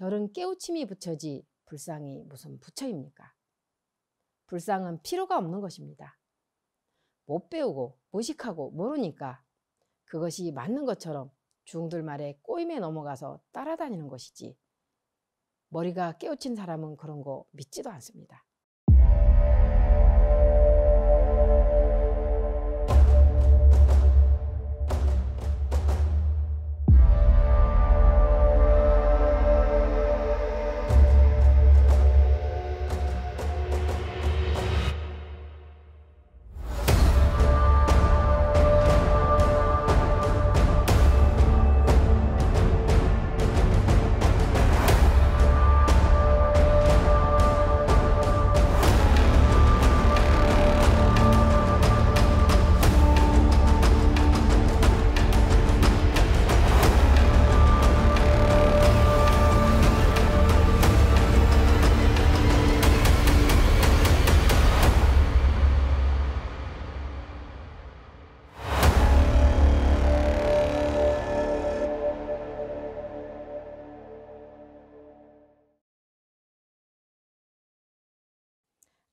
절은 깨우침이 부처지 불상이 무슨 부처입니까? 불상은 필요가 없는 것입니다. 못 배우고 무식하고 모르니까 그것이 맞는 것처럼 중들 말에 꼬임에 넘어가서 따라다니는 것이지, 머리가 깨우친 사람은 그런 거 믿지도 않습니다.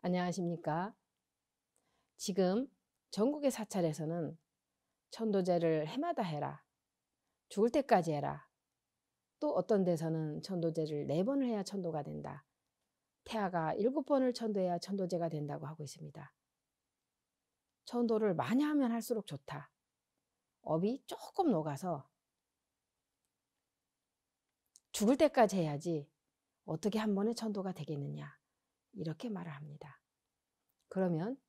안녕하십니까? 지금 전국의 사찰에서는 천도제를 해마다 해라, 죽을 때까지 해라, 또 어떤 데서는 천도제를 4번을 해야 천도가 된다, 태아가 7번을 천도해야 천도제가 된다고 하고 있습니다. 천도를 많이 하면 할수록 좋다, 업이 조금 녹아서 죽을 때까지 해야지 어떻게 한 번에 천도가 되겠느냐, 이렇게 말을 합니다. 그러면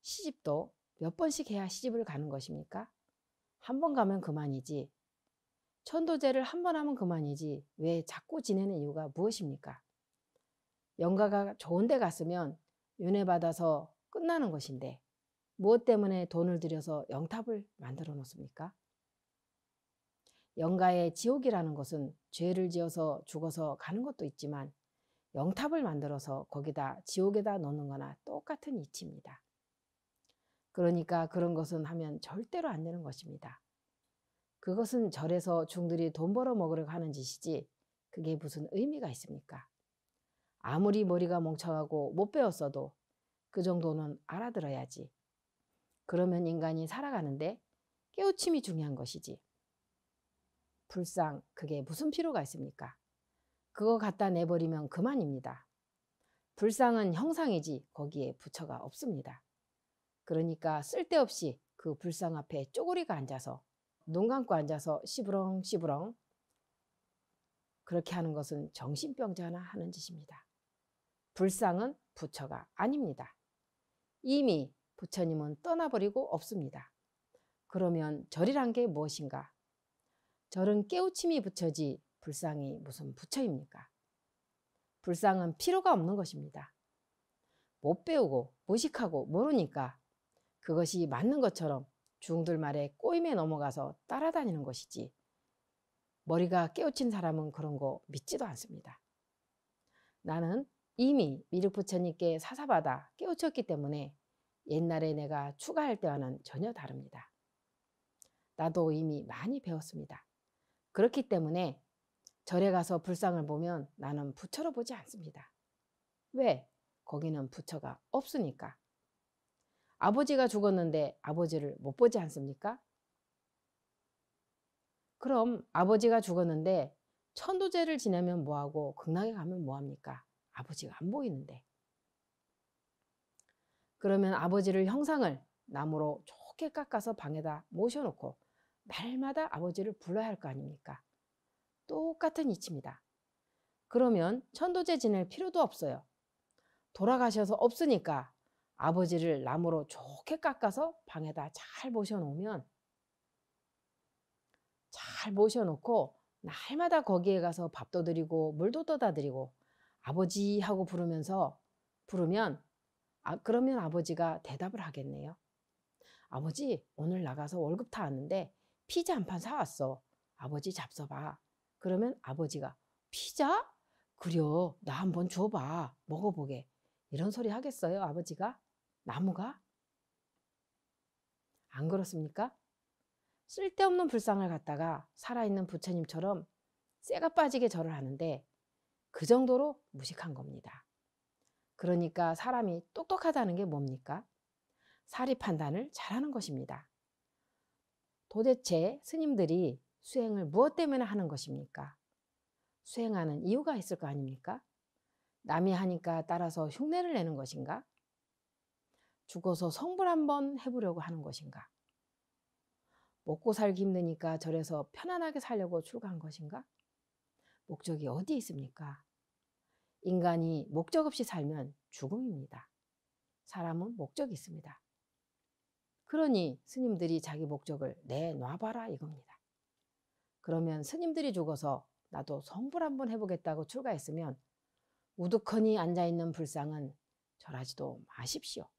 시집도 몇 번씩 해야 시집을 가는 것입니까? 한 번 가면 그만이지, 천도제를 한 번 하면 그만이지 왜 자꾸 지내는 이유가 무엇입니까? 영가가 좋은 데 갔으면 윤회 받아서 끝나는 것인데 무엇 때문에 돈을 들여서 영탑을 만들어 놓습니까? 영가의 지옥이라는 것은 죄를 지어서 죽어서 가는 것도 있지만 영탑을 만들어서 거기다 지옥에다 놓는 거나 똑같은 이치입니다. 그러니까 그런 것은 하면 절대로 안 되는 것입니다. 그것은 절에서 중들이 돈 벌어 먹으려고 하는 짓이지 그게 무슨 의미가 있습니까? 아무리 머리가 멍청하고 못 배웠어도 그 정도는 알아들어야지. 그러면 인간이 살아가는데 깨우침이 중요한 것이지. 불상, 그게 무슨 필요가 있습니까? 그거 갖다 내버리면 그만입니다. 불상은 형상이지 거기에 부처가 없습니다. 그러니까 쓸데없이 그 불상 앞에 쪼그리가 앉아서 눈 감고 앉아서 시부렁시부렁 그렇게 하는 것은 정신병자나 하는 짓입니다. 불상은 부처가 아닙니다. 이미 부처님은 떠나버리고 없습니다. 그러면 절이란 게 무엇인가? 절은 깨우침이 부처지 불상이 무슨 부처입니까? 불상은 필요가 없는 것입니다. 못 배우고 무식하고 모르니까 그것이 맞는 것처럼 중들 말에 꼬임에 넘어가서 따라다니는 것이지, 머리가 깨우친 사람은 그런 거 믿지도 않습니다. 나는 이미 미륵부처님께 사사받아 깨우쳤기 때문에 옛날에 내가 추가할 때와는 전혀 다릅니다. 나도 이미 많이 배웠습니다. 그렇기 때문에 절에 가서 불상을 보면 나는 부처로 보지 않습니다. 왜? 거기는 부처가 없으니까. 아버지가 죽었는데 아버지를 못 보지 않습니까? 그럼 아버지가 죽었는데 천도제를 지내면 뭐하고 극락에 가면 뭐합니까? 아버지가 안 보이는데. 그러면 아버지를 형상을 나무로 좋게 깎아서 방에다 모셔놓고 날마다 아버지를 불러야 할 거 아닙니까? 똑같은 이치입니다. 그러면 천도제 지낼 필요도 없어요. 돌아가셔서 없으니까 아버지를 나무로 좋게 깎아서 방에다 잘 모셔놓고 날마다 거기에 가서 밥도 드리고 물도 떠다 드리고 아버지 하고 부르면 그러면 아버지가 대답을 하겠네요. 아버지, 오늘 나가서 월급 타왔는데 피자 한 판 사왔어. 아버지 잡숴봐. 그러면 아버지가 피자? 그려, 나 한번 줘봐. 먹어보게. 이런 소리 하겠어요, 아버지가? 나무가? 안 그렇습니까? 쓸데없는 불상을 갖다가 살아있는 부처님처럼 쇠가 빠지게 절을 하는데 그 정도로 무식한 겁니다. 그러니까 사람이 똑똑하다는 게 뭡니까? 사리 판단을 잘하는 것입니다. 도대체 스님들이 수행을 무엇 때문에 하는 것입니까? 수행하는 이유가 있을 거 아닙니까? 남이 하니까 따라서 흉내를 내는 것인가? 죽어서 성불 한번 해보려고 하는 것인가? 먹고 살기 힘드니까 절에서 편안하게 살려고 출가한 것인가? 목적이 어디 있습니까? 인간이 목적 없이 살면 죽음입니다. 사람은 목적이 있습니다. 그러니 스님들이 자기 목적을 내놔봐라 이겁니다. 그러면 스님들이 죽어서 나도 성불 한번 해보겠다고 출가했으면 우두커니 앉아있는 불상은 절하지도 마십시오.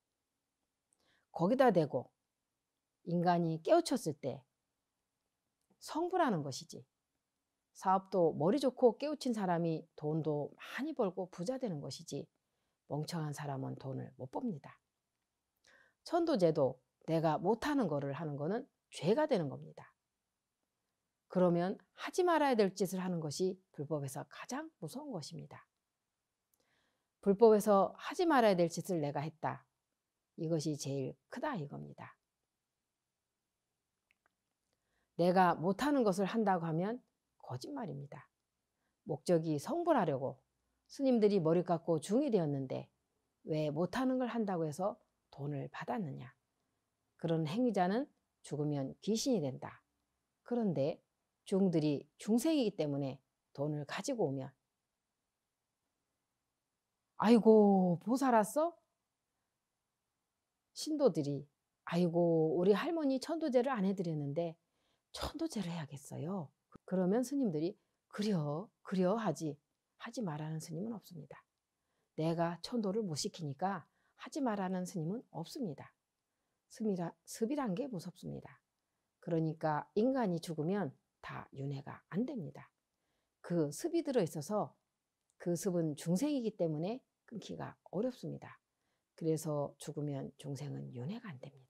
거기다 대고 인간이 깨우쳤을 때 성불하는 것이지, 사업도 머리 좋고 깨우친 사람이 돈도 많이 벌고 부자 되는 것이지, 멍청한 사람은 돈을 못 법니다. 천도제도 내가 못하는 거를 하는 거는 죄가 되는 겁니다. 그러면 하지 말아야 될 짓을 하는 것이 불법에서 가장 무서운 것입니다. 불법에서 하지 말아야 될 짓을 내가 했다. 이것이 제일 크다 이겁니다. 내가 못하는 것을 한다고 하면 거짓말입니다. 목적이 성불하려고 스님들이 머리 깎고 중이 되었는데 왜 못하는 걸 한다고 해서 돈을 받았느냐. 그런 행위자는 죽으면 귀신이 된다. 그런데 중들이 중생이기 때문에 돈을 가지고 오면 아이고 보살 왔어? 신도들이 아이고 우리 할머니 천도제를 안 해드렸는데 천도제를 해야겠어요. 그러면 스님들이 그려 하지 말라는 스님은 없습니다. 내가 천도를 못 시키니까 하지 말라는 스님은 없습니다. 습이란 게 무섭습니다. 그러니까 인간이 죽으면 다 윤회가 안 됩니다. 그 습이 들어있어서 그 습은 중생이기 때문에 끊기가 어렵습니다. 그래서 죽으면 중생은 윤회가 안 됩니다.